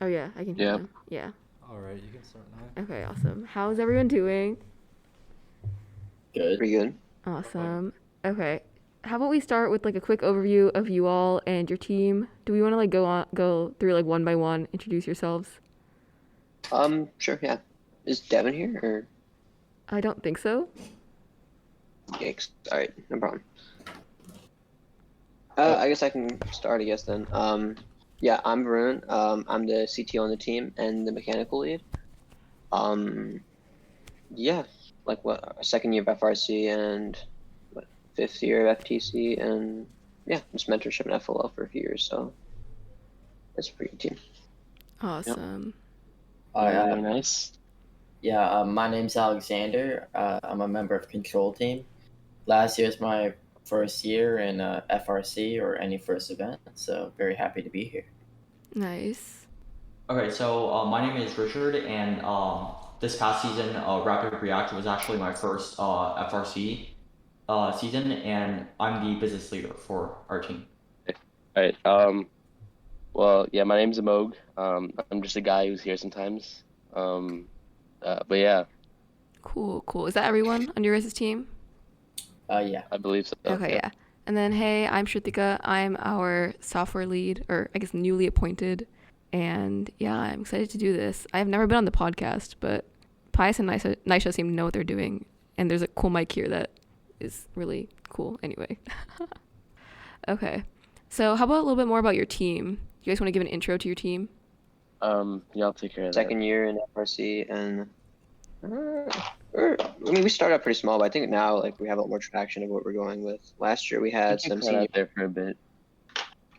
Oh yeah, I can hear Yeah. them. Yeah. All right, you can start now. Okay, awesome. How's everyone doing? Good. Pretty good. Awesome. Okay. How about we start with like a quick overview of you all and your team? Do we want to like go through like one by one, introduce yourselves? Sure, yeah. Is Devin here or I don't think so. yikes? All right, no problem. I guess I can start, I guess then. Yeah, I'm Varun. I'm the CTO on the team and the mechanical lead. Yeah, like what, second year of FRC and what, fifth year of FTC, and yeah, just mentorship in FLL for a few years, so it's a pretty good team. Awesome. Very nice. Yeah, my name's Alexander. I'm a member of Control Team. Last year is my first year in FRC or any first event, so very happy to be here. Nice. Okay, so my name is Richard, and this past season, Rapid React was actually my first FRC season, and I'm the business leader for our team. All right. Well, yeah, my name's Amog. I'm just a guy who's here sometimes. But yeah, Cool. Is that everyone on your guys' team? Yeah. I believe so. Okay, yeah. And then, hey, I'm Shrutika. I'm our software lead, or I guess newly appointed. And yeah, I'm excited to do this. I've never been on the podcast, but Pius and Nisha seem to know what they're doing. And there's a cool mic here that is really cool anyway. Okay. So how about a little bit more about your team? You guys want to give an intro to your team? Yeah, I'll take care of Second year in FRC, and I mean, we started out pretty small, but I think now like we have a lot more traction of what we're going with. Last year we that. had I think some you senior. out there for a bit.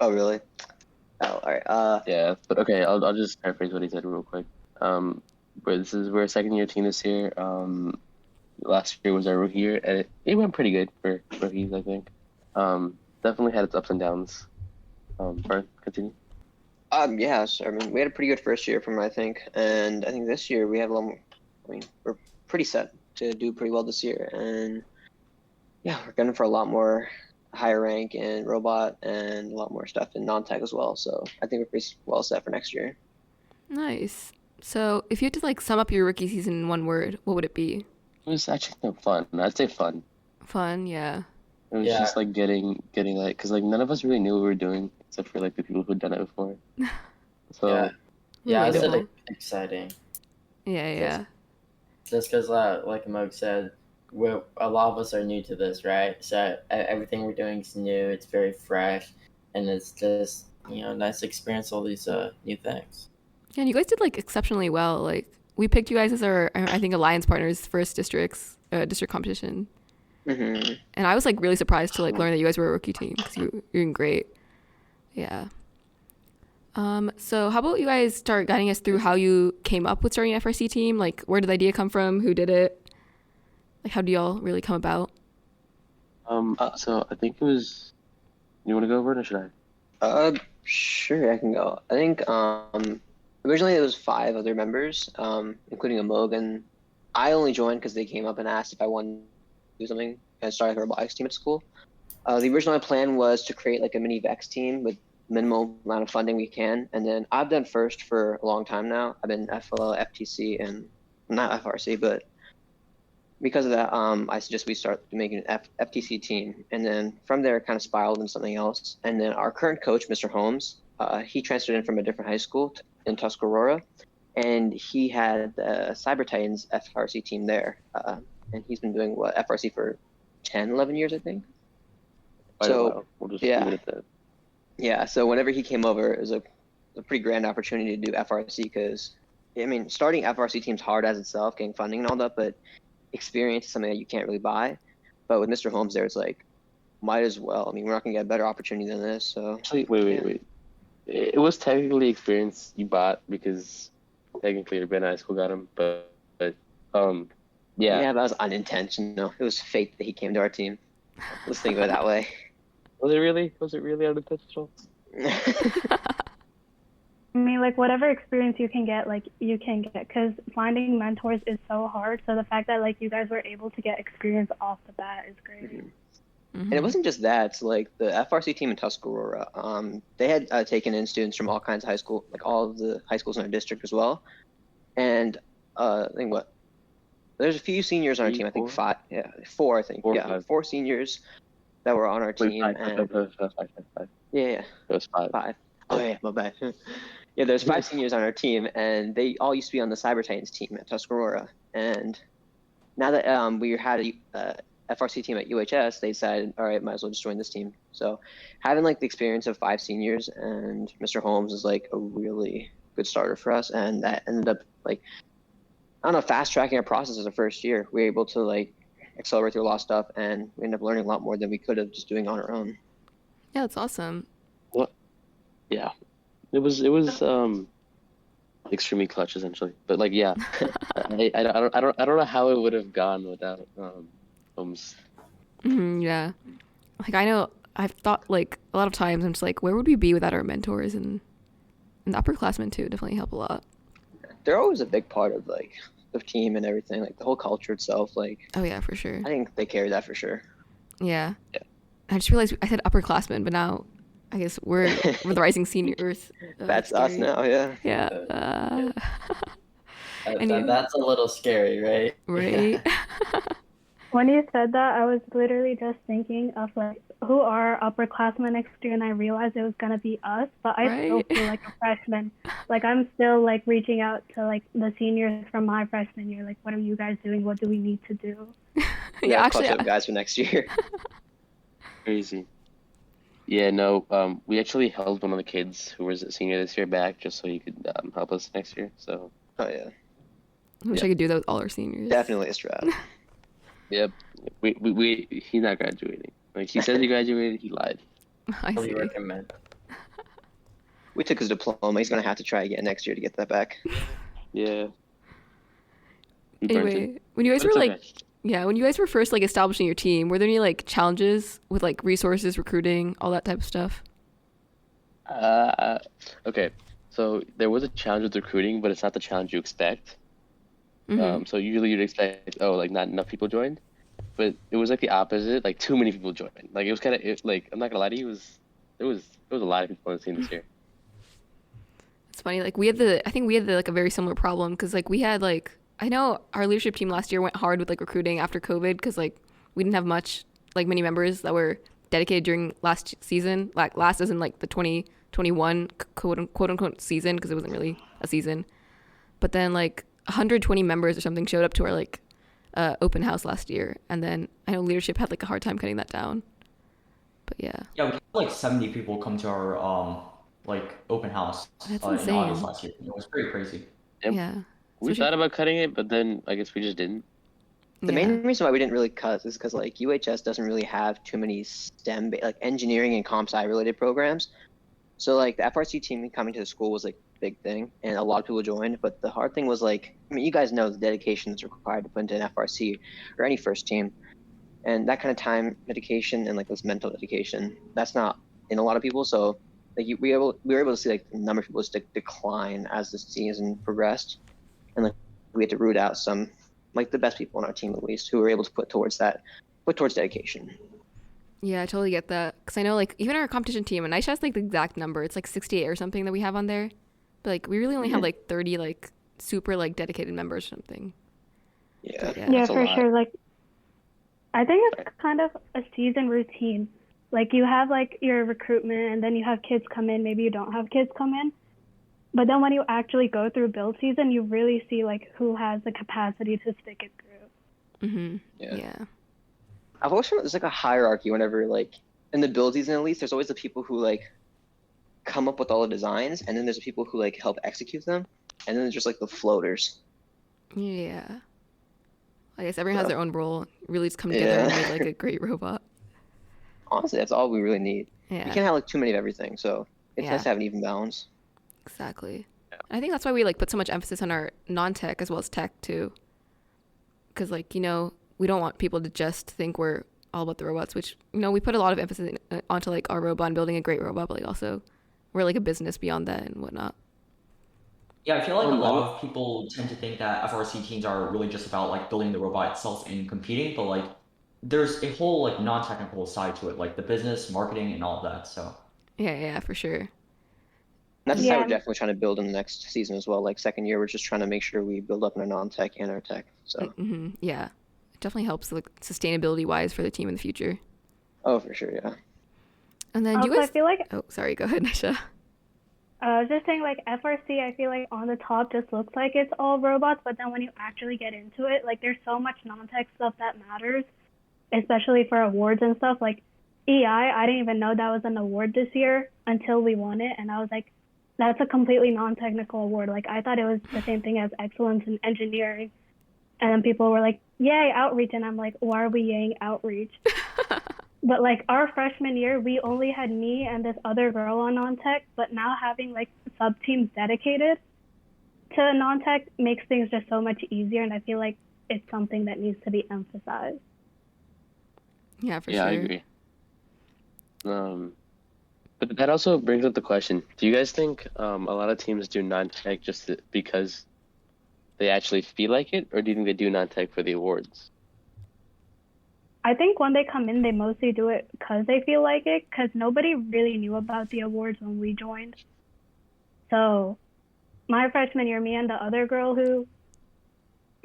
Oh, really? Oh, all right. Yeah, but okay, I'll just paraphrase what he said real quick. We're a second year team this year. Last year was our rookie year, and it went pretty good for rookies, I think. Definitely had its ups and downs. First, continue. Yeah, so I mean, we had a pretty good first year from I think, and I think this year we have a lot more. I mean, we're pretty set to do pretty well this year, and yeah, we're gunning for a lot more higher rank in robot and a lot more stuff in non-tech as well. So I think we're pretty well set for next year. Nice. So if you had to like sum up your rookie season in one word, what would it be? It was actually kind of fun. I'd say fun. Fun, yeah. It was Yeah. just like getting like, cause like none of us really kneue what we were doing except for like the people who'd done it before. So Yeah. Yeah, I said Relatable. exciting. Yeah. Just because, like Moog said, a lot of us are new to this, right? So everything we're doing is new. It's very fresh, and it's just nice to experience all these new things. Yeah, and you guys did like exceptionally well. Like we picked you guys as our, I think, alliance partners first district competition, Mm-hmm. and I was like really surprised to like learn that you guys were a rookie team because you're doing great. Yeah. So how about you guys start guiding us through how you came up with starting an FRC team? Like, where did the idea come from? Who did it? Like, how do y'all really come about? So I think it was. You want to go over it or should I? Sure, I can go. I think originally it was 5 other members, including a Moog, and I only joined because they came up and asked if I wanted to do something and start a robotics team at school. The original plan was to create like a mini Vex team with minimal amount of funding we can, and then I've done first for a long time now. I've been FLL, FTC, and not FRC, but because of that, I suggest we start making an FTC team, and then from there, it kind of spiraled into something else. And then our current coach, Mr. Holmes, he transferred in from a different high school in Tuscarora, and he had the Cyber Titans FRC team there, and he's been doing FRC for 10, 11 years, I think. Quite a while. We'll just yeah. leave it at that. Yeah, so whenever he came over, it was a pretty grand opportunity to do FRC because, I mean, starting FRC team's hard as itself, getting funding and all that, but experience is something that you can't really buy. But with Mr. Holmes there, it's like, might as well. I mean, we're not going to get a better opportunity than this, so. Actually, wait. It was technically experience you bought because technically your Ben High School got him, but yeah. Yeah, that was unintentional. It was fate that he came to our team. Let's think of it that way. Was it really unintentional? I mean, like, whatever experience you can get, like, you can get, because finding mentors is so hard. So the fact that, like, you guys were able to get experience off the bat is great. And it wasn't just that. So, like the FRC team in Tuscarora, they had taken in students from all kinds of high school, like all of the high schools in our district as well. And I think there's a few seniors on our team. I think four. I think four seniors that were on our team. Five. Yeah, It was five. Oh yeah, my bad. Yeah, there's 5 seniors on our team, and they all used to be on the Cyber Titans team at Tuscarora. And now that we had a FRC team at UHS, they decided, all right, might as well just join this team. So having like the experience of 5 seniors and Mr. Holmes is like a really good starter for us, and that ended up like, I don't know, fast tracking our process as a first year. We were able to like accelerate through a lot of stuff, and we ended up learning a lot more than we could have just doing on our own. Yeah, that's awesome. Yeah, it was extremely clutch essentially. But like, yeah, I don't know how it would have gone without Holmes. Yeah, like I know I've thought like a lot of times I'm just like, where would we be without our mentors, and the upperclassmen too definitely help a lot. They're always a big part of like the team and everything, like the whole culture itself. Like, oh yeah, for sure. I think they carry that for sure. Yeah. I just realized I said upperclassmen, but now I guess we're the rising seniors. That's us now, yeah. Yeah. That's a little scary, right? Right. When you said that, I was literally just thinking of like who are upperclassmen next year, and I realized it was gonna be us. But I still feel like a freshman. Like I'm still like reaching out to like the seniors from my freshman year. Like, what are you guys doing? What do we need to do? Yeah, actually, clutch up guys for next year. Crazy. Yeah, no. We actually held one of the kids who was a senior this year back just so he could help us next year. So. Oh yeah. I wish I could do that with all our seniors. Definitely a strat. Yep. He's not graduating. Like he says he graduated, he lied. I see. Recommend. We took his diploma. He's gonna have to try again next year to get that back. Yeah. Anyway, when you guys were like, when you guys were first like establishing your team, were there any like challenges with like resources, recruiting, all that type of stuff? Okay. So there was a challenge with recruiting, but it's not the challenge you expect. So usually you'd expect, like not enough people joined, but it was like the opposite. Like too many people joined. Like it was kind of like, I'm not gonna lie to you, there was a lot of people on the team this year. It's funny. Like I think we had like a very similar problem because like we had like, I know our leadership team last year went hard with like recruiting after COVID because like we didn't have many members that were dedicated during last season, like last as in like the 2021 quote unquote season, because it wasn't really a season. But then like 120 members or something showed up to our like open house last year, and then I know leadership had like a hard time cutting that down. But yeah. Yeah, we had like 70 people come to our like open house in August last year. It was pretty crazy. Yep. Yeah. We thought about cutting it, but then I guess we just didn't. The main reason why we didn't really cut is because like UHS doesn't really have too many STEM like engineering and comp sci related programs. So like the FRC team coming to the school was like a big thing, and a lot of people joined. But the hard thing was like, I mean, you guys know the dedication that's required to put into an FRC or any first team, and that kind of time dedication and like this mental dedication, that's not in a lot of people. So like we were able to see like the number of people just decline as the season progressed, and like we had to root out some like the best people on our team at least who were able to put towards dedication. Yeah, I totally get that. Because I know, like, even our competition team, and I just like the exact number. It's like 68 or something that we have on there. But, like, we really only have, like, 30, like, super, like, dedicated members or something. Yeah, for sure. Like, I think it's kind of a season routine. Like, you have, like, your recruitment, and then you have kids come in. Maybe you don't have kids come in. But then when you actually go through build season, you really see, like, who has the capacity to stick it through. Mm-hmm. Yeah. I've always found there's like a hierarchy whenever like in the build season at least, there's always the people who like come up with all the designs, and then there's the people who like help execute them, and then there's just like the floaters. Yeah. I guess everyone has their own role. Really just come together and make like a great robot. Honestly, that's all we really need. Yeah. We can't have like too many of everything, so it's nice to have an even balance. Exactly. Yeah. I think that's why we like put so much emphasis on our non-tech as well as tech too. Because like, you know, we don't want people to just think we're all about the robots, which, you know, we put a lot of emphasis onto like our robot and building a great robot, but like also we're like a business beyond that and whatnot. Yeah, I feel like a lot of people tend to think that FRC teams are really just about like building the robot itself and competing, but like there's a whole like non-technical side to it, like the business, marketing, and all that. So Yeah, for sure. That's the Yeah. side we're definitely trying to build in the next season as well. Like second year, we're just trying to make sure we build up in our non-tech and our tech. So Yeah, it definitely helps like sustainability wise for the team in the future. oh, for sure, yeah. And then do you Also, guys? I feel like Oh, sorry. Go ahead, Nisha. I was just saying, like, FRC, I feel like on the top just looks like it's all robots, but then when you actually get into it, like, there's so much non-tech stuff that matters, especially for awards and stuff. Like, EI, I didn't even know that was an award this year until we won it, and I was like, that's a completely non-technical award. Like, I thought it was the same thing as excellence in engineering, and then people were like, yay, outreach, and I'm like, why are we yaying outreach? But, like, our freshman year, we only had me and this other girl on non-tech, but now having, like, sub-teams dedicated to non-tech makes things just so much easier, and I feel like it's something that needs to be emphasized. Yeah, for Yeah, sure. I agree. But that also brings up the question: do you guys think a lot of teams do non-tech just because they actually feel like it, or do you think they do non-tech for the awards? I think when they come in, they mostly do it because they feel like it, because nobody really knew about the awards when we joined. So my freshman year, me and the other girl who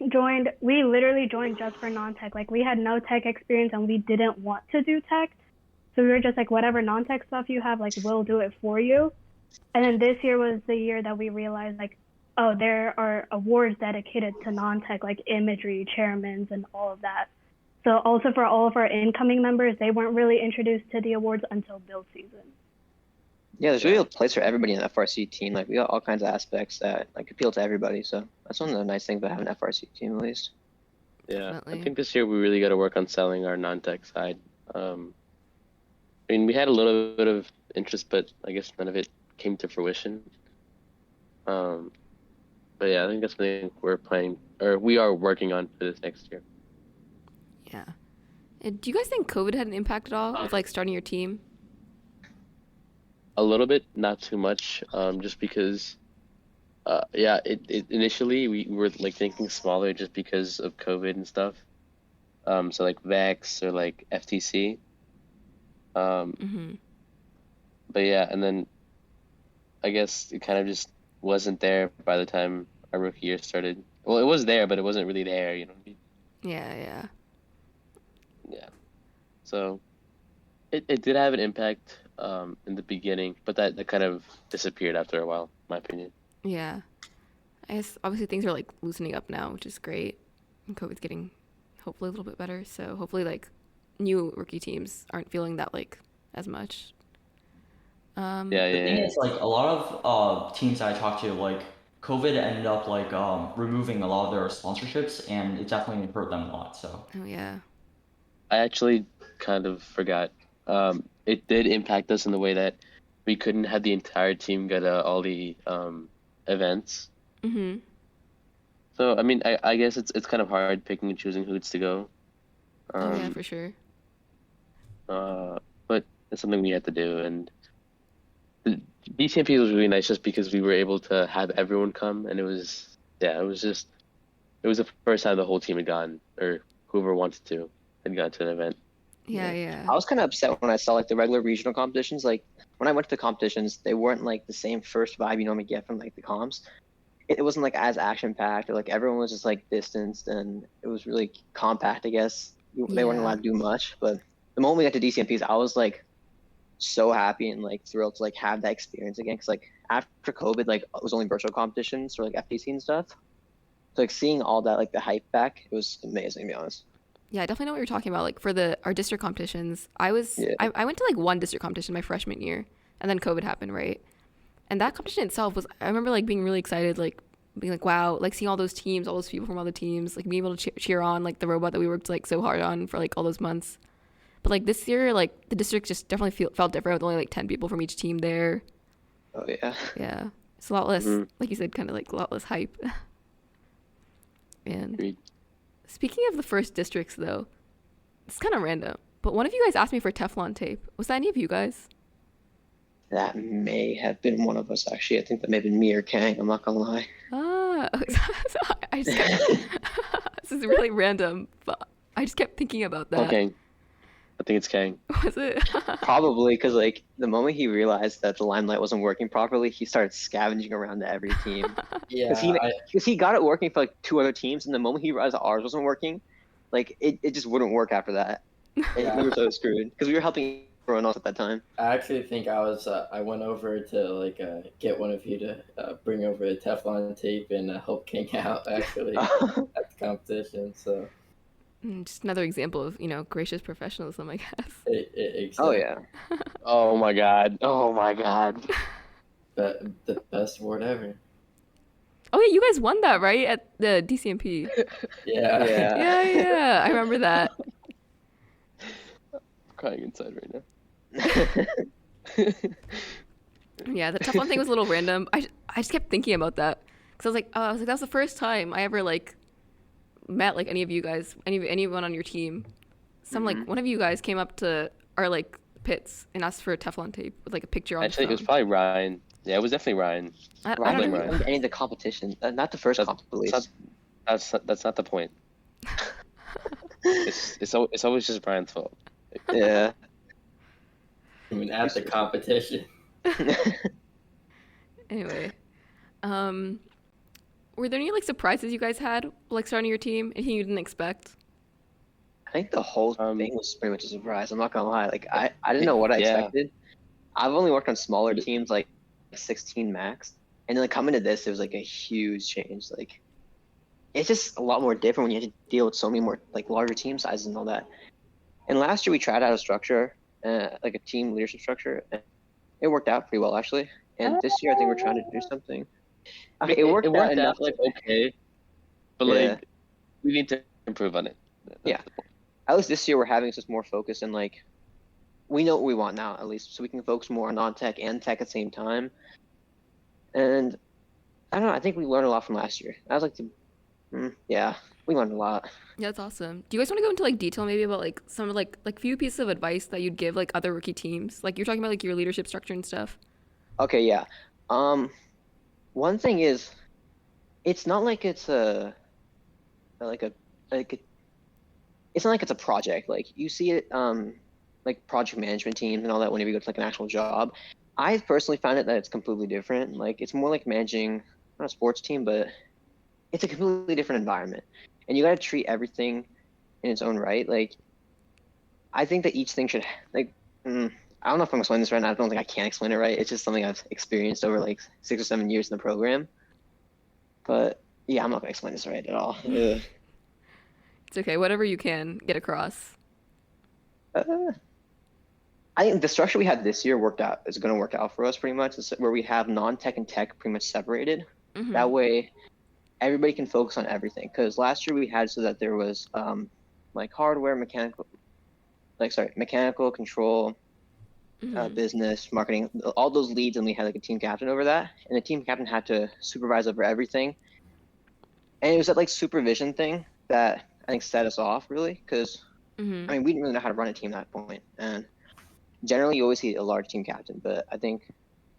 joined, we literally joined just for non-tech. Like, we had no tech experience and we didn't want to do tech. So we were just like, whatever non-tech stuff you have, like, we'll do it for you. And then this year was the year that we realized, like, oh, there are awards dedicated to non-tech, like imagery, chairmans, and all of that. So also for all of our incoming members, they weren't really introduced to the awards until build season. Yeah, there's really a place for everybody in the FRC team. Like we got all kinds of aspects that like appeal to everybody. So that's one of the nice things about having an FRC team, at least. Yeah, Definitely. I think this year we really got to work on selling our non-tech side. I mean, we had a little bit of interest, but I guess none of it came to fruition. But yeah, I think that's something we're planning, or we are working on for this next year. Yeah. And do you guys think COVID had an impact at all with like starting your team? A little bit, not too much, just because, yeah, it initially we were like thinking smaller just because of COVID and stuff. So like VEX or like FTC. But yeah, and then I guess it kind of just wasn't there by the time our rookie year started. Well, it was there, but it wasn't really there, you know what I mean? Yeah. Yeah. So it did have an impact in the beginning, but that kind of disappeared after a while, in my opinion. Yeah. I guess obviously things are like loosening up now, which is great. And COVID's getting hopefully a little bit better. So hopefully like new rookie teams aren't feeling that like as much. Yeah. The thing is, like a lot of teams that I talked to, like COVID ended up like removing a lot of their sponsorships, and it definitely hurt them a lot. So Oh yeah. I actually kind of forgot. It did impact us in the way that we couldn't have the entire team go to all the events. So I mean, I guess it's kind of hard picking and choosing who's to go. Oh yeah, for sure. But it's something we had to do, and the DCMP was really nice just because we were able to have everyone come, and it was the first time the whole team had gone, or whoever wanted to had gone to an event. Yeah. I was kind of upset when I saw like the regular regional competitions. Like when I went to the competitions, they weren't like the same first vibe you normally get from like the comps. It wasn't like as action packed, or like everyone was just like distanced, and it was really compact. I guess they weren't allowed to do much. But the moment we got to DCMPs, I was like so happy and like thrilled to like have that experience again. Cause like after COVID, like it was only virtual competitions for like FTC and stuff. So like seeing all that, like the hype back, it was amazing to be honest. Yeah, I definitely know what you're talking about. Like for our district competitions, I went to like one district competition my freshman year, and then COVID happened, right? And that competition itself was, I remember like being really excited, like being like, wow, like seeing all those teams, all those people from all the teams, like being able to cheer on like the robot that we worked like so hard on for like all those months. But like this year, like the district just definitely felt different with only like 10 people from each team there. Oh yeah. Yeah, it's a lot less, like you said, kind of like a lot less hype. And Agreed. Speaking of the first districts, though, it's kind of random, but one of you guys asked me for Teflon tape. Was that any of you guys? That may have been one of us, actually. I think that may have been me or Kang. I'm not gonna lie. So I just this is really random, but I just kept thinking about that. Okay. I think it's Kang. Was it? Probably because like the moment he realized that the limelight wasn't working properly, he started scavenging around to every team. Yeah, Because he got it working for like 2 other teams, and the moment he realized that ours wasn't working, like it just wouldn't work after that. And we were so screwed because we were helping everyone else at that time. I actually think I went over to like get one of you to bring over the Teflon tape and help King out actually at the competition. So Just another example of, gracious professionalism, I guess. Oh yeah. Oh my god. Oh my god. the best award ever. Oh yeah, you guys won that, right? At the DCMP. Yeah. Yeah. I remember that. I'm crying inside right now. Yeah, the Teflon thing was a little random. I just kept thinking about that. Because I was like, that was the first time I ever, like, met, like, any of you guys, anyone on your team. Like, one of you guys came up to our, like, pits and asked for Teflon tape with, like, a picture on Actually, his it was phone. probably Ryan. Yeah, it was definitely Ryan. I Ryan don't didn't know. win any of the competition. Not the first comp, at least. That's not the point. It's always just Brian's fault. Yeah. I mean, at the competition. Anyway, were there any, like, surprises you guys had, like, starting your team? Anything you didn't expect? I think the whole thing was pretty much a surprise. I'm not gonna lie. Like I didn't know what I expected. I've only worked on smaller teams, like 16 max, and then like coming to this, it was like a huge change. Like it's just a lot more different when you have to deal with so many more like larger team sizes and all that. And last year we tried out a structure, like a team leadership structure, and it worked out pretty well actually. And this year I think we're trying to do something. Okay, it worked out enough. Like okay, but like we need to improve on it. Yeah. At least this year we're having just more focus and like we know what we want now at least, so we can focus more on non-tech and tech at the same time. And I don't know, I think we learned a lot from last year. I was like, we learned a lot. Yeah, that's awesome. Do you guys want to go into like detail maybe about like some like few pieces of advice that you'd give like other rookie teams? Like you're talking about like your leadership structure and stuff. Okay, yeah. One thing is, it's not like it's it's not like it's a project. Like you see it, like project management teams and all that whenever you go to like an actual job. I personally found it that it's completely different. Like it's more like managing not a sports team, but it's a completely different environment, and you got to treat everything in its own right. Like I think that each thing should like. I don't know if I'm explaining this right now. I don't think I can explain it right. It's just something I've experienced over like 6 or 7 years in the program. But yeah, I'm not gonna explain this right at all. It's okay. Whatever you can get across. I think the structure we had this year is going to work out for us pretty much. It's where we have non-tech and tech pretty much separated. Mm-hmm. That way, everybody can focus on everything. Because last year we had so that there was like hardware, mechanical control, business, marketing, all those leads, and we had like a team captain over that. And the team captain had to supervise over everything. And it was that like supervision thing that I think set us off really, because I mean we didn't really know how to run a team at that point. And generally you always see a large team captain, but I think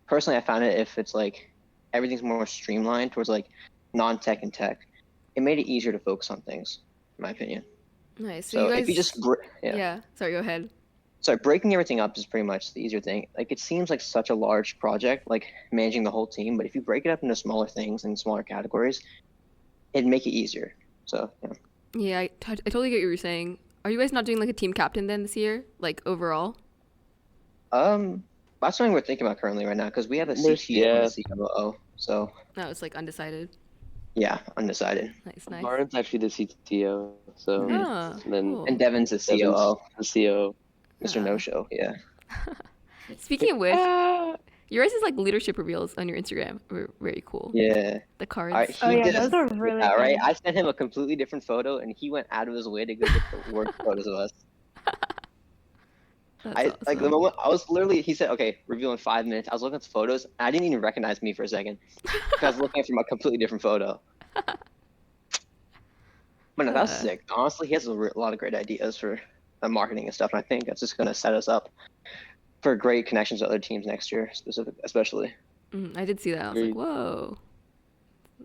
personally I found it if it's like everything's more streamlined towards like non-tech and tech, it made it easier to focus on things, in my opinion. Nice. So you guys... if you just sorry, go ahead. Sorry, breaking everything up is pretty much the easier thing. Like it seems like such a large project, like managing the whole team, but if you break it up into smaller things and smaller categories, it'd make it easier. So yeah, I totally get what you were saying. Are you guys not doing like a team captain then this year, like overall? That's something we're thinking about currently right now because we have a CTO and a COO. So no, it's like undecided. Yeah, undecided. Nice. Lauren's actually the CTO, so then cool. And Devin's the COO. The CO. Mr. No Show, yeah. Speaking of which, your guys' like leadership reveals on your Instagram were very cool. Yeah. The cards. Those are really good. Right? I sent him a completely different photo, and he went out of his way to go get the worst photos of us. Awesome. Like the moment I was literally, he said, "Okay, reveal in 5 minutes." I was looking at the photos, and I didn't even recognize me for a second because I was looking at from a completely different photo. But no, that's sick. Honestly, he has a lot of great ideas for marketing and stuff, and I think that's just going to set us up for great connections to other teams next year, especially. I did see that. I was like, whoa.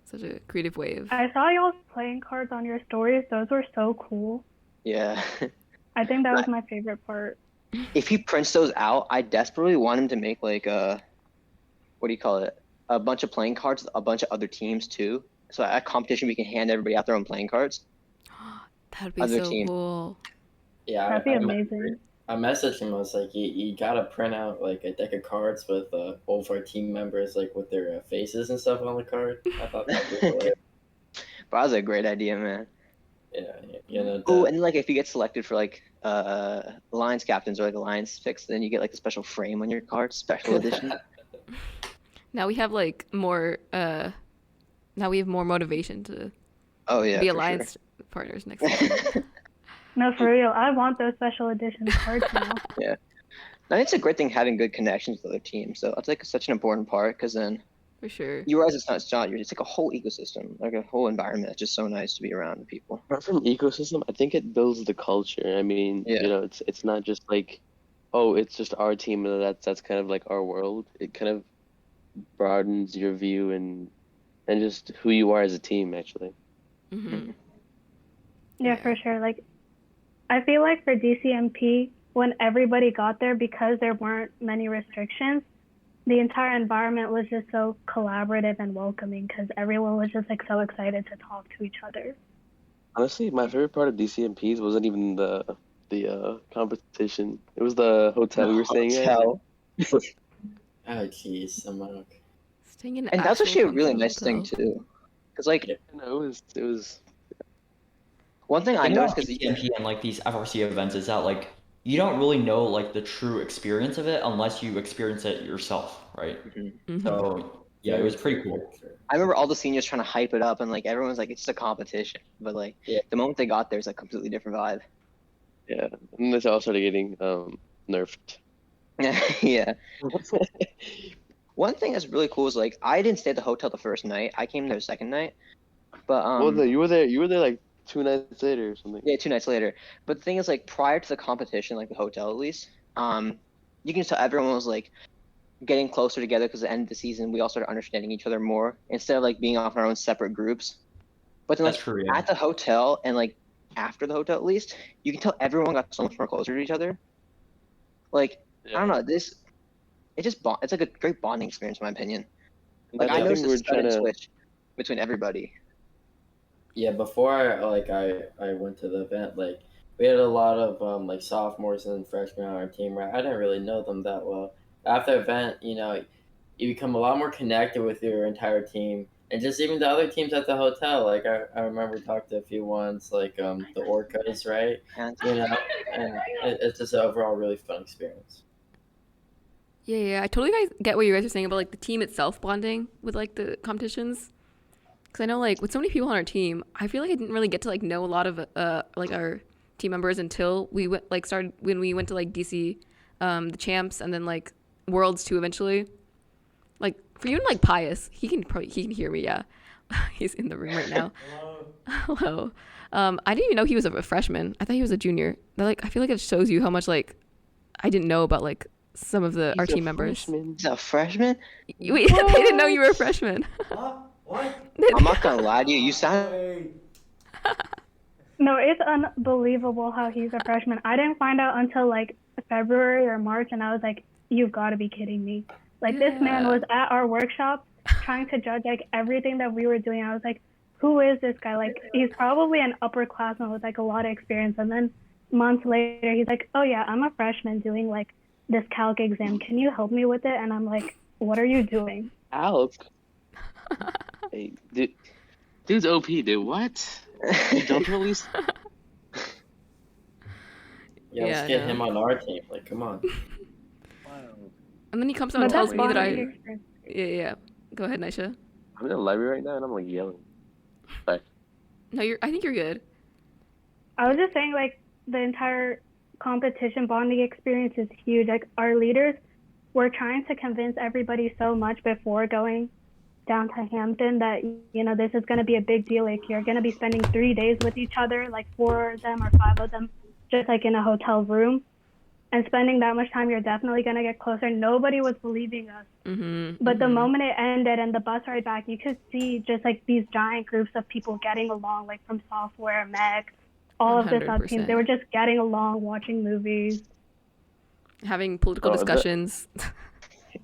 Such a creative wave. I saw y'all's playing cards on your stories. Those were so cool. Yeah. I think that was my favorite part. If he prints those out, I desperately want him to make like a, what do you call it? A bunch of playing cards, a bunch of other teams too. So at competition, we can hand everybody out their own playing cards. That'd be Other so team. cool. Yeah, That'd be amazing. I messaged him. I was like, you gotta print out like a deck of cards with all of our team members, like with their faces and stuff on the card. I thought that'd be hilarious. But that was a great idea, man. Yeah, you know. Oh, and like if you get selected for like alliance captains or like alliance picks, then you get like a special frame on your card, special edition. Now we have like more. Now we have more motivation to Oh yeah, be for alliance partners next time. No, for real. I want those special edition cards now. Yeah. I think it's a great thing having good connections with other teams. So that's like such an important part because then For sure. you realize it's not it's like a whole ecosystem, like a whole environment. It's just so nice to be around people. Apart from ecosystem, I think it builds the culture. I mean, Yeah. you know, it's not just like, oh, it's just our team and that's kind of like our world. It kind of broadens your view and just who you are as a team, actually. Mm-hmm. Yeah, for sure. Like, I feel like for DCMP, when everybody got there, because there weren't many restrictions, the entire environment was just so collaborative and welcoming because everyone was just like so excited to talk to each other. Honestly, my favorite part of DCMPs wasn't even the competition. It was the hotel we were staying at. Hotel. Oh, jeez, Amok. Staying in And that's actual actually a really functional nice thing hotel. too. Because like You know, it was one thing I The thing noticed about because TMP and like these FRC events is that like you don't really know like the true experience of it unless you experience it yourself, right? Mhm. So yeah, it was pretty cool. I remember all the seniors trying to hype it up and like everyone's like it's just a competition, but like Yeah. the moment they got there, it's a completely different vibe. yeah. And this all started getting nerfed. Yeah. One thing that's really cool is like I didn't stay at the hotel the first night. I came there the second night. But Well, no, you were there like 2 nights later or something. yeah, 2 nights later. But the thing is like prior to the competition, like the hotel at least, you can tell everyone was like getting closer together because at the end of the season we all started understanding each other more instead of like being off in our own separate groups. But then like That's true, yeah. at the hotel and like after the hotel at least, you can tell everyone got so much more closer to each other. Like I don't know, it's like a great bonding experience in my opinion. Like I noticed a sudden switch between everybody. Yeah, before I went to the event, like we had a lot of like sophomores and freshmen on our team, right? I didn't really know them that well. After the event, you know, you become a lot more connected with your entire team and just even the other teams at the hotel. Like I remember talking to a few ones, like the Orcas, right? And You know, and it's just an overall really fun experience. Yeah, I totally get what you guys are saying about like the team itself bonding with like the competitions. Because I know like with so many people on our team, I feel like I didn't really get to like know a lot of like our team members until we went like started when we went to like DC, the champs, and then like Worlds too eventually. Like for you and like Pius, he can hear me. Yeah, he's in the room right now. Hello. I didn't even know he was a freshman. I thought he was a junior. I feel like it shows you how much like I didn't know about like some of our team members. he's a freshman? Wait, they didn't know you were a freshman. What? I'm not gonna lie to you. You sound Wait. No, it's unbelievable how he's a freshman. I didn't find out until like February or March, and I was like, you've got to be kidding me. Like this man was at our workshop trying to judge like everything that we were doing. I was like, who is this guy? Like he's probably an upperclassman with like a lot of experience. And then months later, he's like, oh yeah, I'm a freshman doing like this calc exam. Can you help me with it? And I'm like, what are you doing? Alf. Hey, dude's OP, dude. What? Don't release. Yeah, let's get him on our team. Like, come on. And then he comes out But and tells that's me that bonding experience. Yeah. Go ahead, Nisha. I'm in the library right now and I'm like yelling. No, I think you're good. I was just saying, like, the entire competition bonding experience is huge. Like, our leaders were trying to convince everybody so much before going down to Hampton that, you know, this is going to be a big deal. Like, you're going to be spending 3 days with each other, like 4 of them or 5 of them, just like in a hotel room. And spending that much time, you're definitely going to get closer. Nobody was believing us. But the moment it ended and the bus ride back, you could see just like these giant groups of people getting along, like from software, mech, all of the sub teams. 100%. They were just getting along, watching movies. Having political discussions. The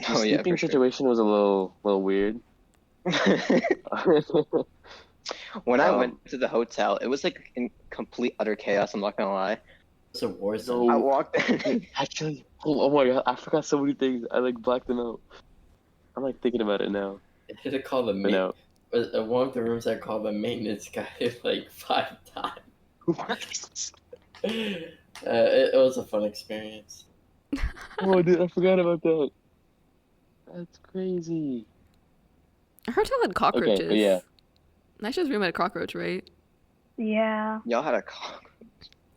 Oh yeah, sleeping for sure. situation was a little weird. When I went to the hotel, it was like in complete utter chaos. I'm not gonna lie. It's a war zone. No. I walked in. Actually, oh my god, I forgot so many things. I like blacked them out. I'm like thinking about it now. I had to call the But no. one of the rooms I called the maintenance guy like 5 times. It was a fun experience. Oh, dude, I forgot about that. That's crazy. Our hotel had cockroaches. Okay, but yeah. Nisha's room had a cockroach, right? Yeah. Y'all had a cockroach.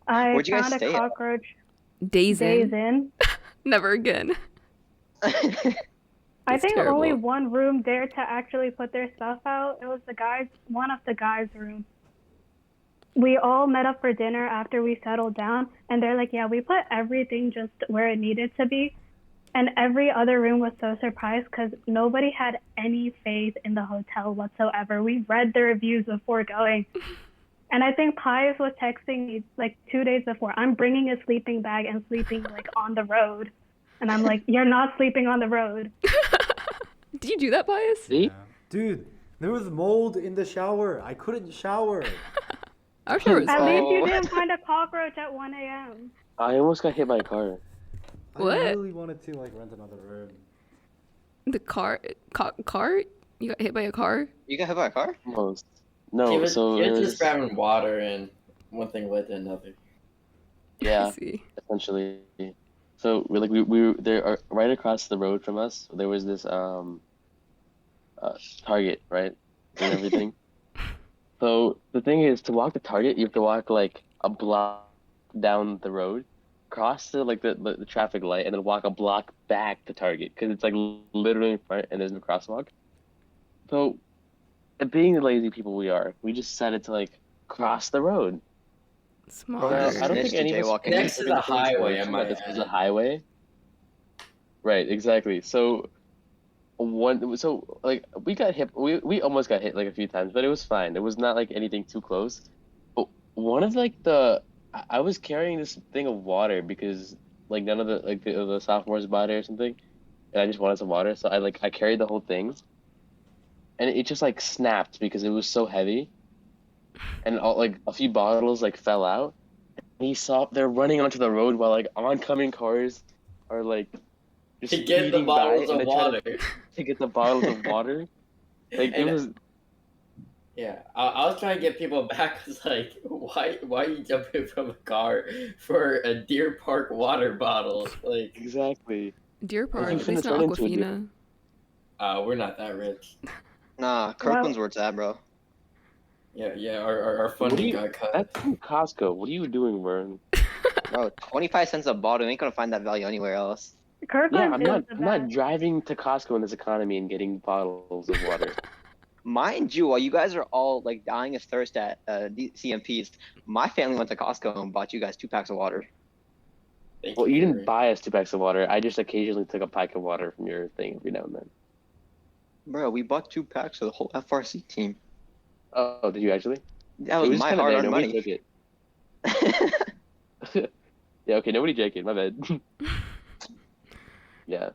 I Where'd you guys found a stay at? cockroach Days days in. in. Never again. I That's think terrible. only one room dared to actually put their stuff out. It was one of the guys' rooms. We all met up for dinner after we settled down, and they're like, yeah, we put everything just where it needed to be. And every other room was so surprised because nobody had any faith in the hotel whatsoever. We read the reviews before going. And I think Pius was texting me like 2 days before, I'm bringing a sleeping bag and sleeping like on the road. And I'm like, you're not sleeping on the road. Did you do that, Pius? See? Yeah. Dude, there was mold in the shower. I couldn't shower. Our shower was At fine. least you didn't find a cockroach at 1 a.m. I almost got hit by a car. What? I really wanted to like rent another room. The car? You got hit by a car? You got hit by a car? Almost. He No, was, so he it was was just grabbing water, and one thing led to another. I yeah, see. essentially. So we there are right across the road from us. There was this Target, right, and everything. So the thing is, to walk to Target, you have to walk like a block down the road, cross the traffic light, and then walk a block back to Target because it's like literally in front and there's no crosswalk. So, being the lazy people we are, we just decided to like cross the road. Smart. Now, I don't Snitch think any to of us jaywalking. Next to the highway, I might this was a add. highway. Right, exactly. So we got hit. We almost got hit like a few times, but it was fine. It was not like anything too close. But one of I was carrying this thing of water because like none of the sophomores bought it or something, and I just wanted some water, so I carried the whole thing, and it just like snapped because it was so heavy, and like a few bottles like fell out. And they're running onto the road while like oncoming cars are like just To get the speeding by, bottles and of they're trying water. to get the bottles of water. Like it And- was. Yeah, I was trying to get people back. It's like, why are you jumping from a car for a Deer Park water bottle? Like, Exactly. Deer Park, you at finna least not turn into a deer. Aquafina. we're not that rich. Nah, Kirkland's where it's at, bro. Yeah, our funding got cut. That's from Costco. What are you doing, Vern? Bro, 25 cents a bottle. You ain't gonna find that value anywhere else. Yeah, Kirkland I'm is not. the I'm not best. driving to Costco in this economy and getting bottles of water. Mind you, while you guys are all like dying of thirst at CMPs, my family went to Costco and bought you guys 2 packs of water. Thank Well, you Gary. didn't buy us 2 packs of water. I just occasionally took a pack of water from your thing every now and then. Bro, we bought 2 packs for the whole FRC team. Oh, did you actually? That It was just my kinda there. hard-earned Nobody money. took it. Yeah. Okay. Nobody drank it. My bad. Yeah.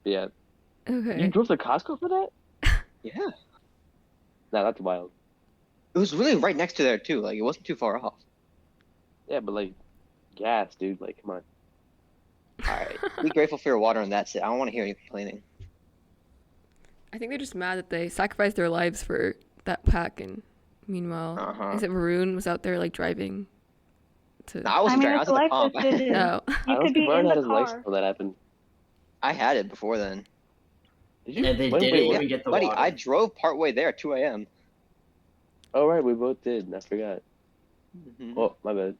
Yeah. You Okay. drove to Costco for that? Yeah. Nah, that's wild. It was really right next to there too. Like it wasn't too far off. Yeah, but like, gas, dude. Like, come on. All right. Be grateful for your water and that's it. I don't want to hear you complaining. I think they're just mad that they sacrificed their lives for that pack, and meanwhile, Uh-huh. is it Maroon was out there like driving to? No, I wasn't driving. I was it's at life the pump. decision. No. I You don't could think be Vern in had the his license car. when that happened. I had it before then. Did you? And they Wait, didn't wait, even what? get the Buddy, water. I drove partway there at 2 a.m. Oh, right, we both did. I forgot. Mhm. Oh, my bad.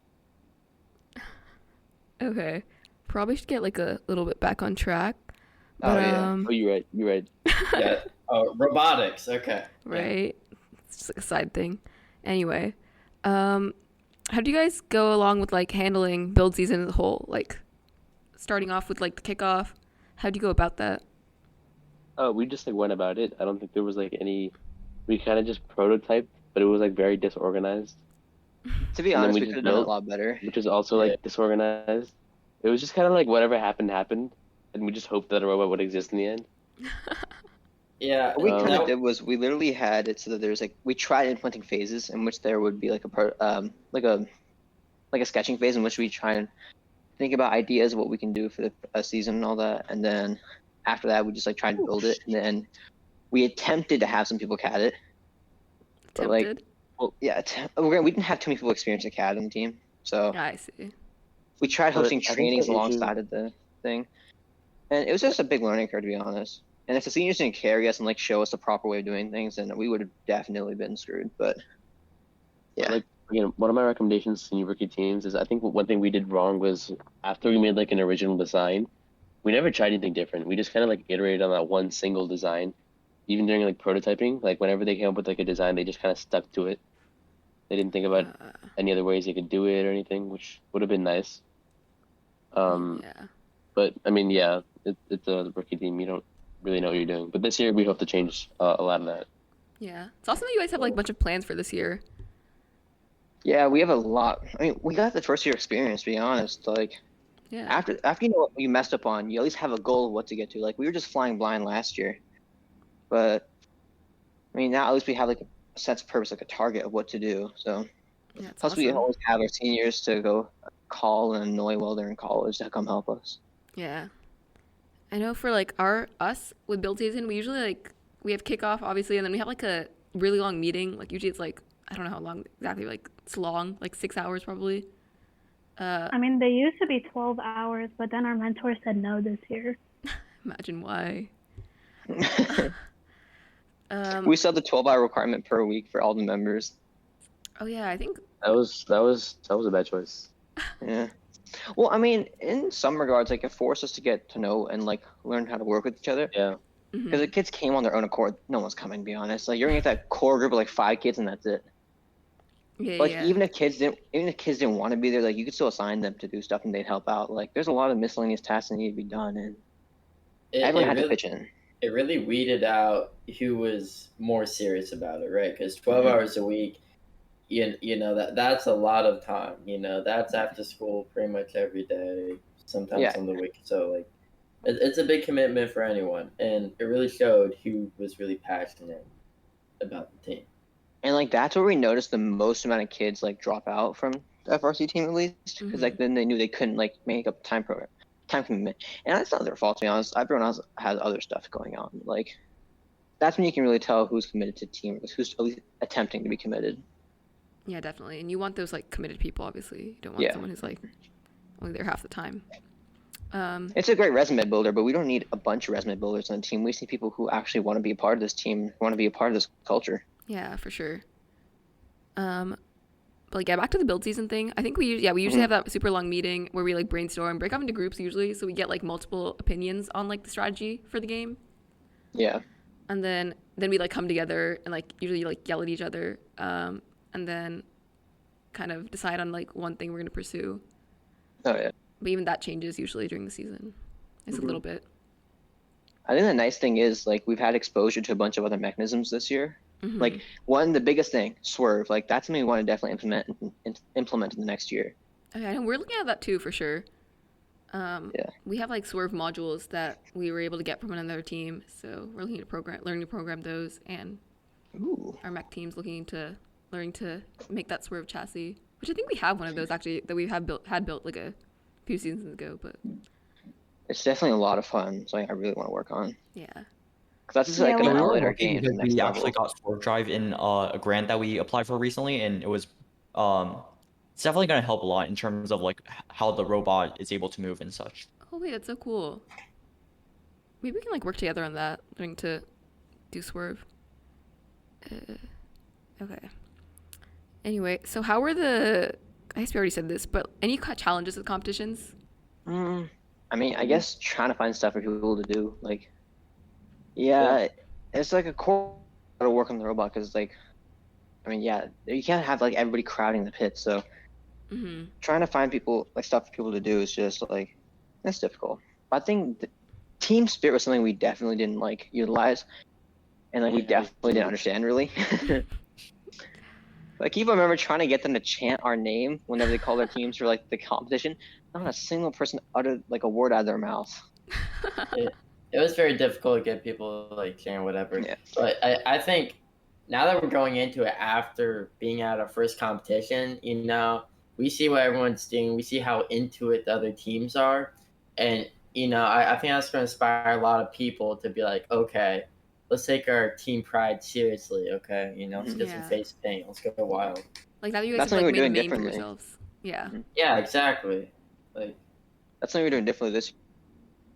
Okay. Probably should get like a little bit back on track. Oh, But, yeah. Oh, you're right. You're right. Yeah. Oh, robotics. Okay. Yeah. right? It's just like a side thing. Anyway, how do you guys go along with like handling build season as a whole? Like starting off with like the kickoff. How do you go about that? Oh, we just like went about it. I don't think there was like any. We kind of just prototyped but it was like very disorganized. To be And then honest, we we just could have done it a built, lot better. which is also like disorganized. It was just kind of like whatever happened, and we just hoped that a robot would exist in the end. Yeah, What we kind that- of did was we literally had it so that there's like we tried implementing phases in which there would be like a sketching phase in which we try and think about ideas of what we can do for a season and all that, and then after that we just like try and build it, and then we attempted to have some people CAD it. But, like, Tempted? well, yeah, we didn't have too many people experience a CAD on the team, so I see. we tried But hosting I think trainings the issue- alongside of the thing, and it was just a big learning curve, to be honest. And if the seniors didn't carry us and like show us the proper way of doing things, then we would have definitely been screwed. But yeah, Like, one of my recommendations to new rookie teams is I think one thing we did wrong was after we made like an original design, we never tried anything different. We just kind of like iterated on that one single design. Even during like prototyping, like whenever they came up with like a design, they just kind of stuck to it. They didn't think about any other ways they could do it or anything, which would have been nice. Yeah. But I mean, yeah, it's a rookie team. You don't really know what you're doing. But this year we hope to change a lot of that. Yeah. It's awesome that you guys have like a bunch of plans for this year. yeah, we have a lot. I mean, we got the first year experience, to be honest. Like Yeah. after you know what you messed up on, you at least have a goal of what to get to. Like we were just flying blind last year, but I mean now at least we have like a sense of purpose, like a target of what to do. So Yeah, it's plus we awesome. always have our seniors to go call and annoy while they're in college to come help us. Yeah. I know for like us with build season, we usually like we have kickoff obviously, and then we have like a really long meeting. Like usually it's like I don't know how long exactly, like it's long, like 6 hours probably. I mean, they used to be 12 hours, but then our mentor said no this year. Imagine why. We set the 12-hour requirement per week for all the members. Oh yeah, I think That was a bad choice. Yeah. Well, I mean, in some regards, like it forced us to get to know and like learn how to work with each other. Yeah. mhm. Because the kids came on their own accord. No one's coming, to be honest. Like you're gonna get that core group of like 5 kids and that's it. Yeah, Like yeah. even if kids didn't want to be there, like you could still assign them to do stuff and they'd help out. Like there's a lot of miscellaneous tasks that need to be done, and everyone had to pitch in. it really weeded out who was more serious about it, right? Because 12 hours a week, you know that's a lot of time. You know, that's after school pretty much every day, sometimes on the week. So like, it's a big commitment for anyone, and it really showed who was really passionate about the team. And like that's where we noticed the most amount of kids like drop out from the FRC team, at least, because like then they knew they couldn't like make up time commitment. And that's not their fault, to be honest. Everyone else has other stuff going on. Like that's when you can really tell who's committed to team, who's at least attempting to be committed. Yeah, definitely. And you want those like committed people, obviously. You don't want someone who's like only there half the time. It's a great resume builder, but we don't need a bunch of resume builders on the team. We just need people who actually want to be a part of this team, want to be a part of this culture. Yeah, for sure. But like, yeah, back to the build season thing. I think we usually have that super long meeting where we like brainstorm, break up into groups usually, so we get like multiple opinions on like the strategy for the game. Yeah. And then we like come together and like usually like yell at each other, and then kind of decide on like one thing we're gonna pursue. Oh yeah. But even that changes usually during the season. It's a little bit. I think the nice thing is like we've had exposure to a bunch of other mechanisms this year. Like the biggest thing, swerve. Like that's something we want to definitely implement in the next year. Okay, I know we're looking at that too for sure. We have like swerve modules that we were able to get from another team, so we're looking to learning to program those, and our mech team's looking to learning to make that swerve chassis, which I think we have one of those actually that we have built like a few seasons ago, but It's definitely a lot of fun. Something I really want to work on. yeah. Because that's just like Yeah, gonna well- elevate our game to the next We level. actually got Sport Drive in a grant that we applied for recently, and it was it's definitely going to help a lot in terms of like how the robot is able to move and such. Oh wait, that's so cool. Maybe we can like work together on that, learning to do swerve. Okay. Anyway, so how were I guess we already said this, but any challenges with competitions? I mean, I guess trying to find stuff for people to do. Like, yeah, it's like a core to work on the robot because, like, I mean, yeah, you can't have like everybody crowding the pit. So trying to find people like stuff for people to do is just like that's difficult. But I think the team spirit was something we definitely didn't like utilize, and like we definitely didn't understand really. I keep remember trying to get them to chant our name whenever they call their teams for like the competition. Not a single person uttered like a word out of their mouth. It was very difficult to get people like sharing whatever. Yeah. But I think now that we're going into it after being at our first competition, we see what everyone's doing. We see how into it the other teams are. And, I think that's going to inspire a lot of people to be like, okay, let's take our team pride seriously, okay? Let's get some face paint. Let's go wild. Like now that you guys That's have something like we're made a doing name for differently. yourselves. Yeah. Yeah, exactly. Like, That's something we're doing differently this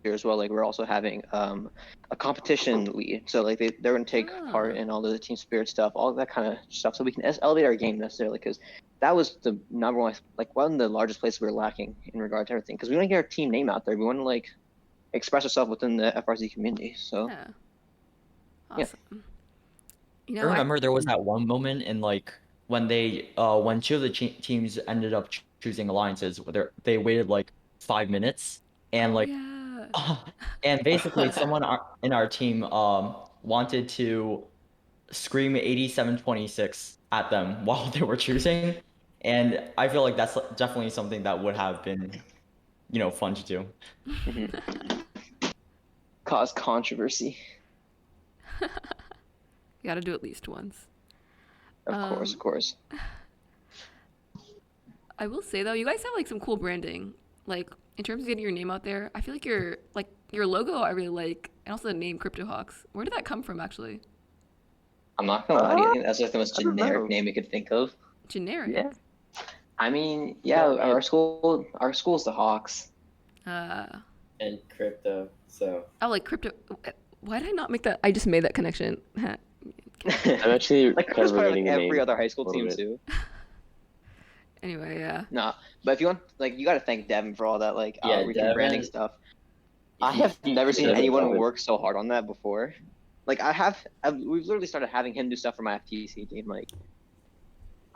year as well. Like we're also having a competition lead. So like they're going to take part in all the team spirit stuff, all that kind of stuff, so we can elevate our game necessarily, because that was the number one, like one of the largest places we were lacking in regard to everything. Because we want to get our team name out there. We want to like express ourselves within the FRC community. So Yeah. Awesome. I remember there was that one moment in like when when two of the teams ended up choosing alliances, where they waited like 5 minutes, and like and basically someone in our team wanted to scream 8726 at them while they were choosing, and I feel like that's definitely something that would have been fun to do. Cause controversy. You gotta do at least once. Of course. I will say though, you guys have like some cool branding. Like in terms of getting your name out there, I feel like your logo I really like, and also the name CryptoHawks. Where did that come from actually? I'm not gonna lie to you. I think that's like the most generic name you could think of. Generic. Yeah. I mean, yeah, our school's the Hawks. And crypto. So. Oh, like crypto. Why did I not make that? I just made that connection. I'm actually like kind of like every other high school team too. Anyway, yeah. No, but if you want, like, you gotta thank Devin for all that, like, outreach and branding stuff. I have never seen anyone work so hard on that before. Like, we've literally started having him do stuff for my FTC team. Like,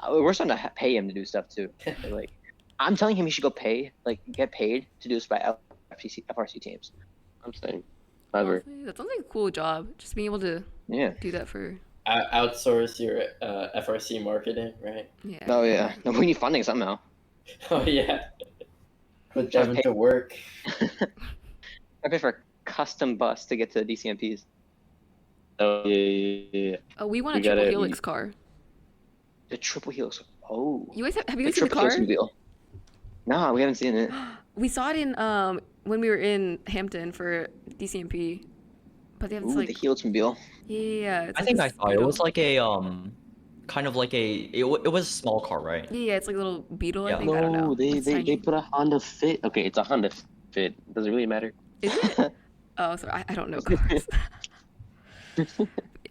we're starting to pay him to do stuff too. Like, I'm telling him he should go get paid to do this by FRC teams. I'm saying, clever. Honestly, that sounds like a cool job. Just being able to do that for. Outsource your FRC marketing, right? Yeah. Oh yeah. No, we need funding somehow. Oh yeah. Put Devin to work. I pay for a custom bus to get to the DCMPs. Oh yeah. Oh, we want a triple helix car. The triple helix. Oh. You guys have you guys seen the car? No, we haven't seen it. We saw it in when we were in Hampton for DCMP. But they have this, like, the Helixmobile. Yeah. I think I saw it. It was like a kind of like it was a small car, right? Yeah, it's like a little Beetle. I think. No, I don't know. they put a Honda Fit. Okay, it's a Honda Fit. Does it really matter? Is it? Oh, sorry. I don't know cars.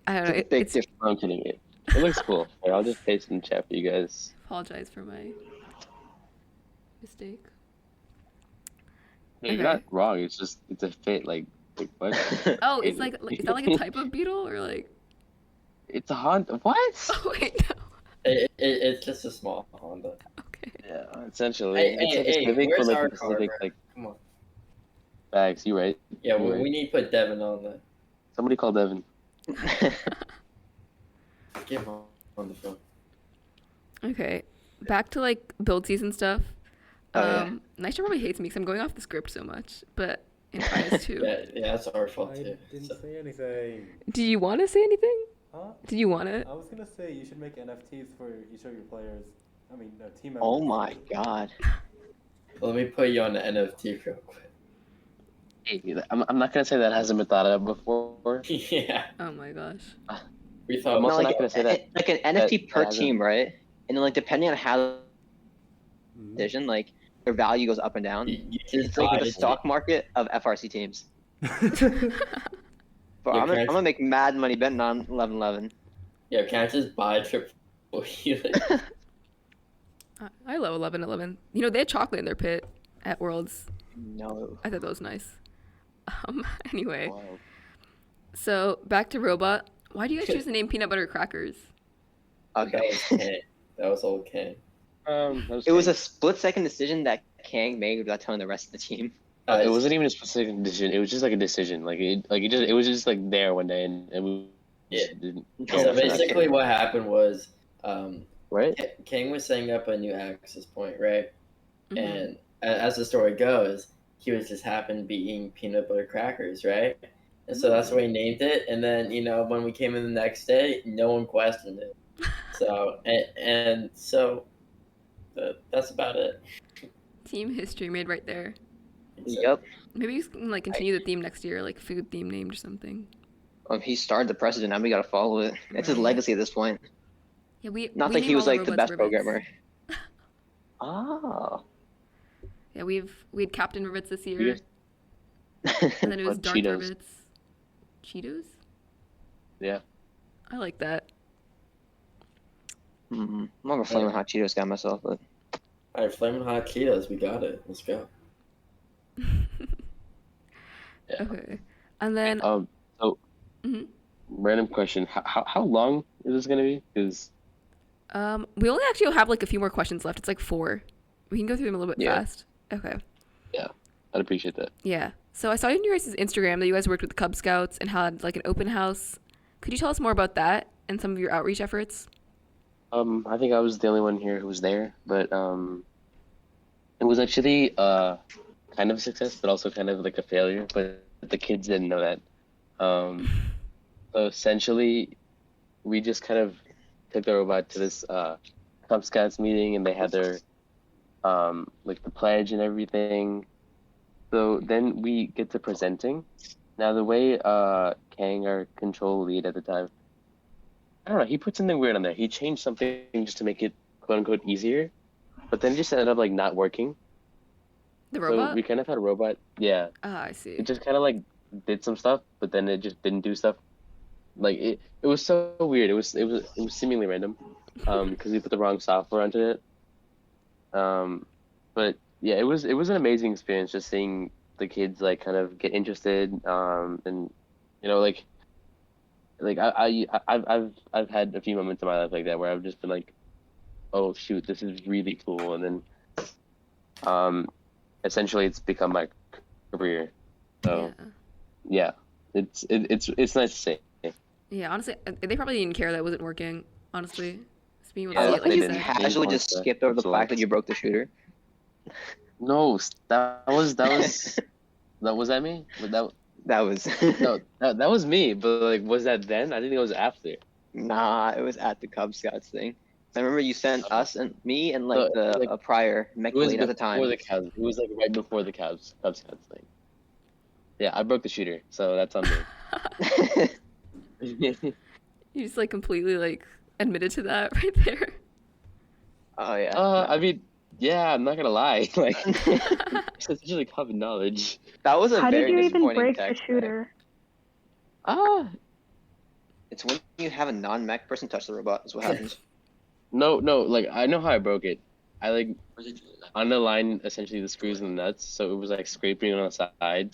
I don't know. It's I'm kidding. It looks cool. Here, I'll just paste in chat for you guys. Apologize for my mistake. No, you're not wrong. It's a Fit. Like what? Oh, it's like is that like a type of Beetle or like? It's a Honda. What? Oh wait, no. It's just a small Honda. Okay. Yeah, essentially. Hey, where's our car? Like, come on. Bags, you right? Yeah, we need to put Devin on the. Somebody call Devin. Get him on the phone. Okay, back to like build season stuff. Nisha probably hates me because I'm going off the script so much, but in Pius too. Yeah, that's our fault too. I didn't say anything. Do you want to say anything? Huh? Did you want it? I was gonna say you should make NFTs for each of your players. I mean, team members. Oh my god. Let me put you on the NFT real quick. Hey, I'm not gonna say that hasn't been thought of before. Yeah. Oh my gosh. We thought I'm also like, not gonna say that. Like an NFT per hasn't. team, right? And then like depending on how decision, like their value goes up and down. It's like the stock market of FRC teams. But I'm gonna make mad money betting on 11-11. Yeah, can I just buy a triple helix? I love 11-11. You know, they had chocolate in their pit at Worlds. No. I thought that was nice. Anyway. Wow. So, back to Robot. Why do you guys choose the name Peanut Butter Crackers? Okay. That was all Kang. It was a split-second decision that Kang made without telling the rest of the team. It wasn't even a specific decision. It was just like a decision. It was just like there one day, and we Yeah. didn't. So basically, what happened was, Right? King was setting up a new access point, right? Mhm. And as the story goes, he was just happened to be eating peanut butter crackers, right? And so that's why he named it. And then, when we came in the next day, no one questioned it. So, and so that's about it. Team history made right there. Yep. Maybe you can like continue the theme next year, like food theme named or something. He started the precedent. Now we gotta follow it. It's his Right. legacy at this point. Yeah, we Not we that name he was all our like the robots best Ribbits. programmer. Oh. Yeah, we had Captain Ribbits this year, Yes. and then it was Or Dark Cheetos. Ribbits. Cheetos? Yeah. I like that. I'm more of a flaming hot Cheetos guy myself, but All right, Flamin' Hot Cheetos, we got it. Let's go. Yeah. Okay, and then So Mhm. random question: how long is this gonna be? Because we only actually have like a few more questions left. It's like 4. We can go through them a little bit Yeah. fast. Okay. I'd appreciate that. Yeah. So I saw on your guys' Instagram that you guys worked with the Cub Scouts and had like an open house. Could you tell us more about that and some of your outreach efforts? I think I was the only one here who was there, but it was actually kind of a success, but also kind of like a failure. But the kids didn't know that. So essentially, we just kind of took the robot to this Cub Scouts meeting, and they had their like the pledge and everything. So then we get to presenting. Now the way Kang, our control lead at the time, I don't know, he put something weird on there. He changed something just to make it quote unquote easier, but then it just ended up like not working. The So robot? we kind of had a robot. Yeah, Ah, I see. it just kind of like did some stuff, but then it just didn't do stuff. Like it was so weird. It was seemingly random, because we put the wrong software onto it. But yeah, it was an amazing experience just seeing the kids like kind of get interested, and like I've had a few moments in my life like that where I've just been like, oh shoot, this is really cool, and then essentially it's become my career. So yeah, it's nice to see. Yeah, honestly, they probably didn't care that it wasn't working, honestly. Just being able I to see love it, how like you you didn't. said. casually just skipped over the fact that you broke the shooter. No, that was that me? That was No, that was me. But like, was that then? I think it was after. nah. It was at the Cub Scouts thing. I remember you sent us and me and like No, like, a prior mech It was lead at the time. before the Cubs. It was like right before the Cub Scouts thing. Yeah, I broke the shooter, so that's on me. You just like completely like admitted to that right there. Oh yeah. I mean, yeah, I'm not gonna lie. Like, it's essentially common knowledge. That was a How very did you even disappointing break the text. shooter? It's when you have a non-mech person touch the robot. Is what happens. No, like I know how I broke it. I like unaligned essentially the screws and the nuts, so it was like scraping on the side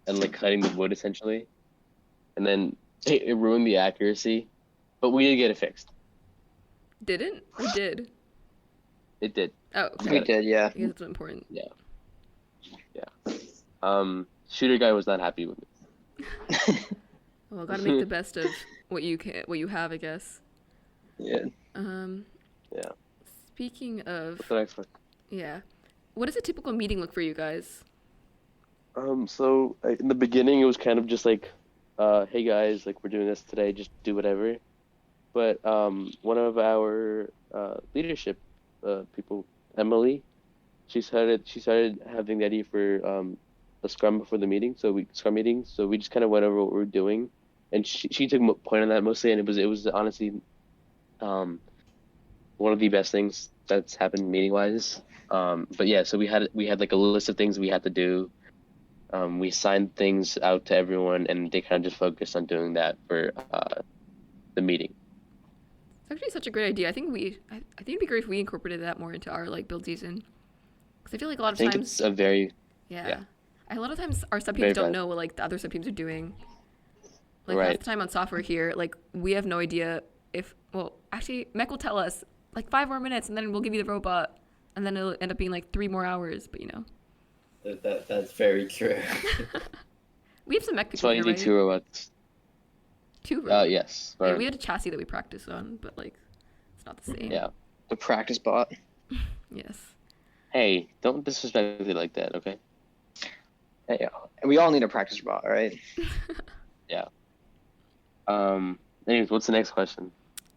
and like cutting the wood essentially, and then it ruined the accuracy. But we did get it fixed. Didn't? Or did? It did. Oh, We okay. did, yeah. I guess it's important. Yeah. Shooter guy was not happy with me. Well, gotta make the best of what you have, I guess. Yeah. Yeah. Speaking of, What's the next one? yeah, what does a typical meeting look for you guys? So in the beginning, it was kind of just like, hey guys, like we're doing this today, just do whatever. But one of our leadership people, Emily, she started having the idea for a scrum before the meeting. So we just kind of went over what we were doing, and she took point on that mostly, and it was honestly one of the best things that's happened meeting wise. But yeah, so we had like a list of things we had to do. We signed things out to everyone, and they kind of just focused on doing that for the meeting. It's actually such a great idea. I think it'd be great if we incorporated that more into our like build season. Because I feel like a lot I of think times, it's a very yeah. A lot of times our sub Very teams don't valid. know what like the other sub teams are doing. Like Right. half the time on software here, like we have no idea if actually Mech will tell us like 5 more minutes and then we'll give you the robot and then it'll end up being like 3 more hours, but you know. That's very true. We have some mech That's people why here, you need right? 2 robots. 2 robots. Yes. Yeah, Or- we had a chassis that we practiced on, but like it's not the same. yeah. The practice bot. Yes. Hey, don't disrespect me like that, okay? Hey, we all need a practice bot, right? Anyways, what's the next question?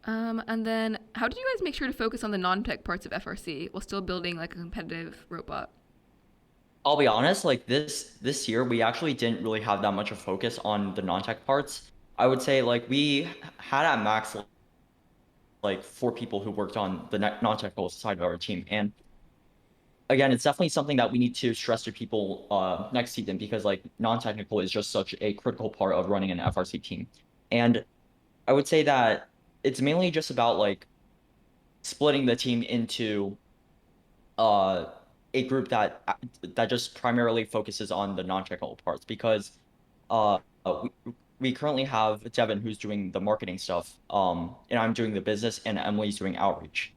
And then how did you guys make sure to focus on the non-tech parts of FRC while still building like a competitive robot? I'll be honest, like this year we actually didn't really have that much of focus on the non-tech parts. I would say like we had at max like 4 people who worked on the non-technical side of our team, and again, it's definitely something that we need to stress to people next season, because like non-technical is just such a critical part of running an FRC team. And I would say that it's mainly just about like splitting the team into a group that just primarily focuses on the non-technical parts, because uh we currently have Devin, who's doing the marketing stuff, and I'm doing the business, and Emily's doing outreach.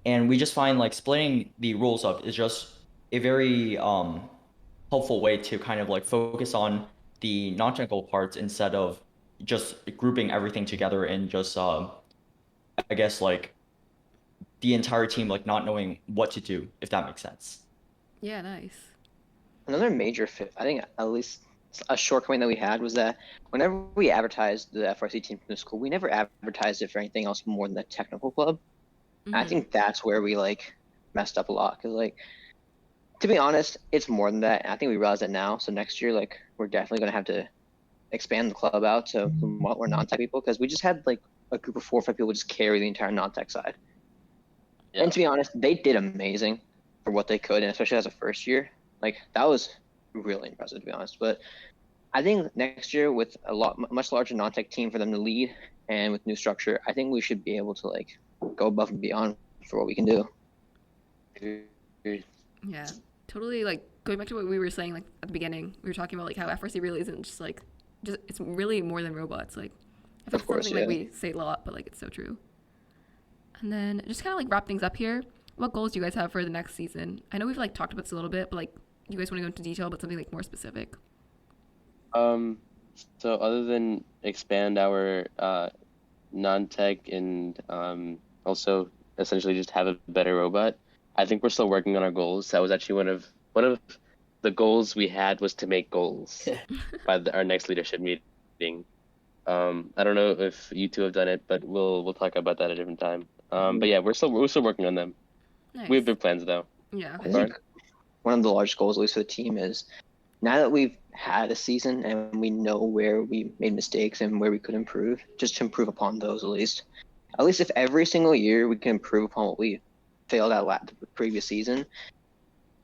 And we just find like splitting the roles up is just a very helpful way to kind of like focus on the non-technical parts instead of just grouping everything together and just I guess like the entire team like not knowing what to do, if that makes sense. Yeah, nice. Another major fit, I think, at least a shortcoming that we had was that whenever we advertised the FRC team from the school, we never advertised it for anything else more than the technical club. Mm-hmm. I think that's where we like messed up a lot, because like, to be honest, it's more than that. I think we realize that now. So next year, like, we're definitely gonna have to expand the club out to more non-tech people, because we just had like a group of 4 or 5 people just carry the entire non-tech side. Yeah. And to be honest, they did amazing for what they could, and especially as a first year, like that was really impressive, to be honest. But I think next year, with a much larger non-tech team for them to lead, and with new structure, I think we should be able to like go above and beyond for what we can do. Yeah, totally. Like going back to what we were saying like at the beginning, we were talking about like how FRC really isn't just it's really more than robots. Like I think Of course, it's something yeah. like we say a lot, but like it's so true. And then just kind of like wrap things up here. What goals do you guys have for the next season? I know we've like talked about this a little bit, but like you guys want to go into detail about something like more specific? So other than expand our non-tech and also essentially just have a better robot, I think we're still working on our goals. That was actually one of the goals we had, was to make goals by our next leadership meeting. I don't know if you two have done it, but we'll talk about that at a different time. But yeah, we're still working on them. Nice. We have big plans though. Yeah. I think one of the large goals, at least for the team, is now that we've had a season and we know where we made mistakes and where we could improve, just to improve upon those at least. At least if every single year we can improve upon what we failed at the previous season,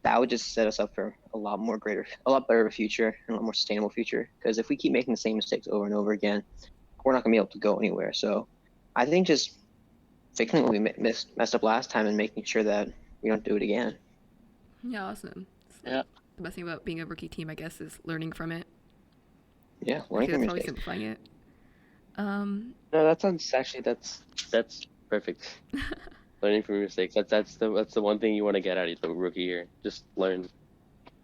that would just set us up for a lot better of a future and a lot more sustainable future. Because if we keep making the same mistakes over and over again, we're not gonna be able to go anywhere. So I think just fixing what we messed up last time and making sure that we don't do it again. Yeah, awesome. Yeah. The best thing about being a rookie team, I guess, is learning from it. Yeah, That's learning from probably mistakes. simplifying it. No, that sounds actually that's perfect. Learning from your mistakes. That's the one thing you want to get out of the rookie year. Just learn,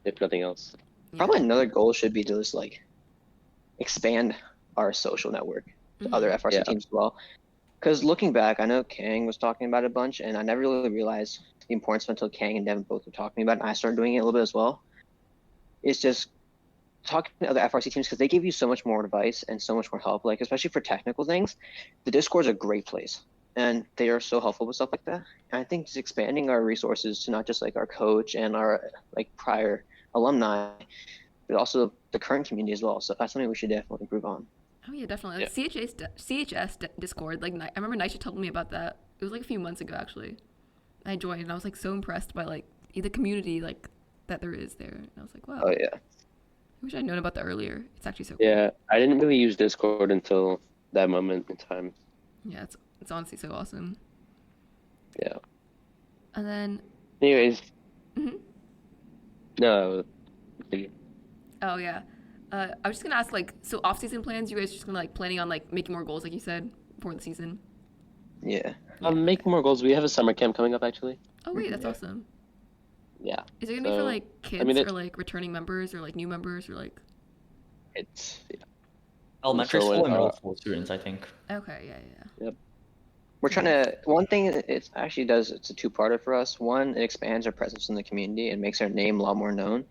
if nothing else. Yeah. Probably another goal should be to just like expand our social network to other FRC teams as well. Because looking back, I know Kang was talking about it a bunch, and I never really realized the importance until Kang and Devin both were talking about it, and I started doing it a little bit as well. It's just talking to other FRC teams, because they give you so much more advice and so much more help, like especially for technical things. The Discord is a great place, and they are so helpful with stuff like that. And I think just expanding our resources to not just like our coach and our like prior alumni, but also the current community as well. So that's something we should definitely improve on. Oh yeah, definitely. Like CHS Discord. Like I remember Nisha told me about that. It was like a few months ago actually. I joined and I was like so impressed by like the community like that there is there. And I was like, wow. Oh yeah. I wish I'd known about that earlier. It's actually so cool. Yeah, I didn't really use Discord until that moment in time. Yeah, it's honestly so awesome. Yeah. And then. Anyways. Mm-hmm. No. Oh yeah. I was just gonna ask, like, so off-season plans. You guys just gonna like planning on like making more goals, like you said, for the season? Yeah. Making more goals. We have a summer camp coming up actually. Oh wait, that's awesome. Yeah. Is it gonna be for like kids or like returning members or like new members or like? It's Elementary So, school and middle school students, I think. Okay, yeah. Yep. We're trying to, one thing it actually does, it's a two-parter for us. One, it expands our presence in the community and makes our name a lot more known.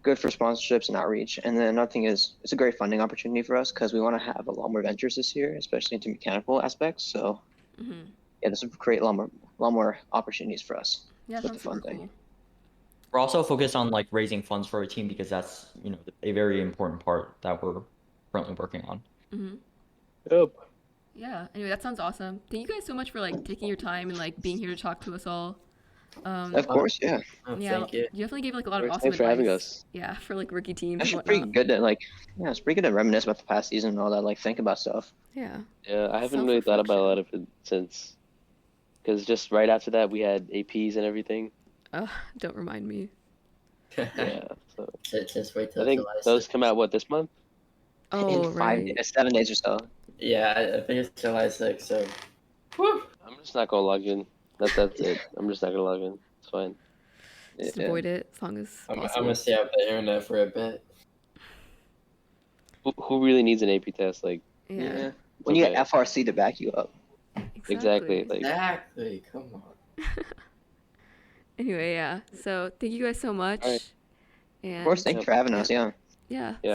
Good for sponsorships and outreach. And then another thing is, it's a great funding opportunity for us because we want to have a lot more ventures this year, especially into mechanical aspects. So yeah, this will create a lot more opportunities for us. Yeah, with the sounds super funding. cool. We're also focused on like raising funds for our team because that's, you know, a very important part that we're currently working on. Yep. Yeah. Anyway, that sounds awesome. Thank you guys so much for like taking your time and like being here to talk to us all. Of course, yeah. Yeah, Thank you. you definitely gave like a lot of awesome Thanks for having advice. us. Yeah, for like rookie teams and Actually, whatnot. pretty good to it's pretty good to reminisce about the past season and all that, like think about stuff. Yeah. Yeah, I haven't really thought about a lot of it since, because just right after that we had APs and everything. Don't remind me. Yeah, so Just wait till I think July those 6th. come out this month. Oh, In right. 7 days or so. Yeah, I think it's July 6th, so. Whew. I'm just not gonna log in. That's it. I'm just not gonna log in. It's fine. Just Yeah. avoid it as long as I'm possible. gonna stay off the internet for a bit. Who really needs an AP test? Like, Yeah. When you Okay. get FRC to back you up. exactly. Like, Exactly. Come on. Anyway, yeah. So thank you guys so much. All right. And Of course, thanks for having us. Yeah. yeah. Yeah.